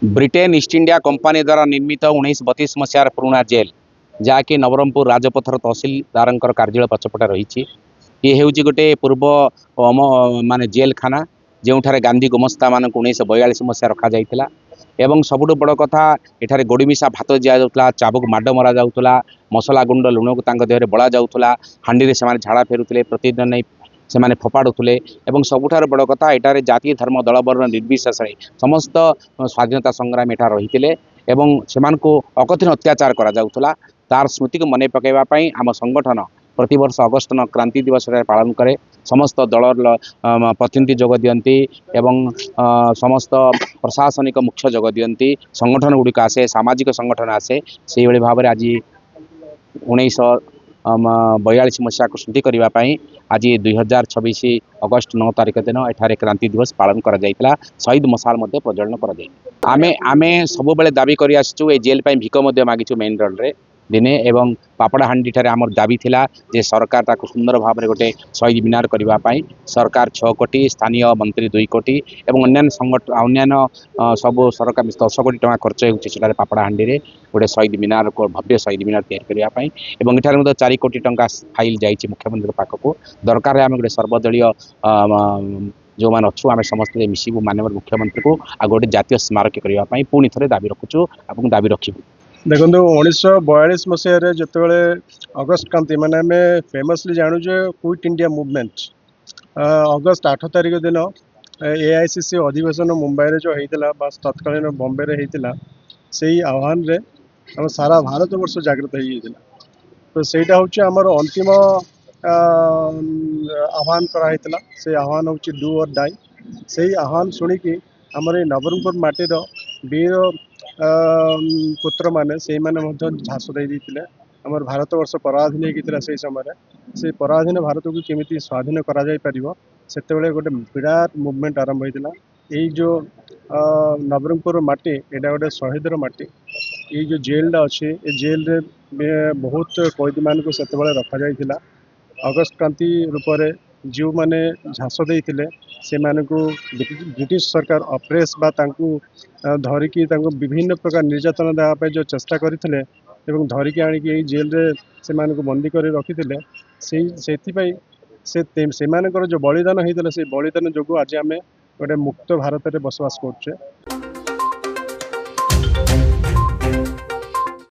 Britain east India company द्वारा निर्मित 1932 मसीहार पुराणा जेल जहाँकि नवरंगपुर राजपथर तहसिलदार कार्यालय पछपटे रही। ये हूँ गोटे पूर्व माने जेल खाना जो गांधी गुमस्ता मान 1942 मसीहा रखा जाइथिला। एवं सबुठ बड़ कथा एठारे गोड़ी मिशा भात दि जाऊला, चाबुक माड मरा जाऊला, मसला गुंड लुण को देहरे बड़ा जाऊला, हांडी से झाड़ा फेरुले, प्रतिदिन नहीं से माने फोपाड़ुले। एवं सबुठार बड़ कथा एटारे जाति धर्म दल वर्ण निर्विशेष समस्त स्वाधीनता संग्राम एठा रही एवं सेमान को अकथिन अत्याचार करा जाउथला। तार स्मृति को मन पकड़ाई आम संगठन प्रति वर्ष अगस्ट क्रांति दिवस पालन करे। समस्त दल प्रतिनिधि जोग दियंती एवं समस्त प्रशासनिक मुख्य जोग दियंती, संगठन गुड़िक आसे, सामाजिक संगठन आसे। से भाई भाव में आज 1942 मसीहा को स्मृति करने आज 2026 अगस्ट 9 तारिख दिन एठारे क्रांति दिवस पालन करा जाइथिला। शहीद मशाल मध्य प्रज्वलन करा जाइथिला। आमे सब बेले दाबी करि आछू ए जेल पई भिक मध्य मागिछु मेन रोड रे दिने। एवं पापड़ाहांडी ठारे आमर दाबी थिला जे सरकार ताकु सुंदर भाव में गोटे शहीद मिनार करबा पई सरकार 6 कोटी, स्थानीय मंत्री 2 कोटी एवं अन्य सब सरकार 10 कोटी टका खर्च होउछि सेटारे पापड़ाहांडी रे गोटे शहीद मिनार को भव्य शहीद मिनार तैयार करबा पई। एवं एठारे मध्य 4 कोटी टका फाइल जाइछि मुख्यमंत्री पाखको। दरकार आम गोटे सर्वदलीय जो मान अच्छु आम समस्त मिसबू माननीय मुख्यमंत्री को आ गोटे जातीय स्मारक करने पुणी थे दाबी रखुचु और दाबी रखू। देखो 1942 मसीह जिते अगस्ट क्रांति माने आम फेमसली जानू जे क्विट इंडिया मूवमेंट अगस्ट 8 तारिख दिन AICC अधिवेशन मुंबई रे जो होता तत्कालीन बॉम्बे रे होता से आह्वान रे हम सारा भारत वर्ष जागृत होता। तो सहीटा हूँ आमर अंतिम आह्वान कराइला। से आह्वान हूँ डू और डाई। से आह्वान शुणिकी आमर ये नवरंगपुर माटीर वीर पुत्र माने से झांस देते। आमर भारत वर्ष पराधीन होता से समय से पराधीन भारत को केमी स्वाधीन करते गोटे विराट मुवमेंट आरंभ होता। यही जो नवरंगपुर माटी एटा गोटे शहीदर माटी। ये जो जेलटा अच्छे ये जेल रे बहुत कैदी मान को से रखा जाइथिला। अगस्ट क्रांति रूप से जो मैंने झांस देते से ब्रिटिश सरकार अप्रेस बा धरिकी विभिन्न प्रकार निर्यातना देवाई जो चेष्टा करते धरिकी आणिकी जेल रे से बंदी कर रखी से जो बलिदान होता से बलिदान जो आज आम गोटे मुक्त भारत में बसवास कर।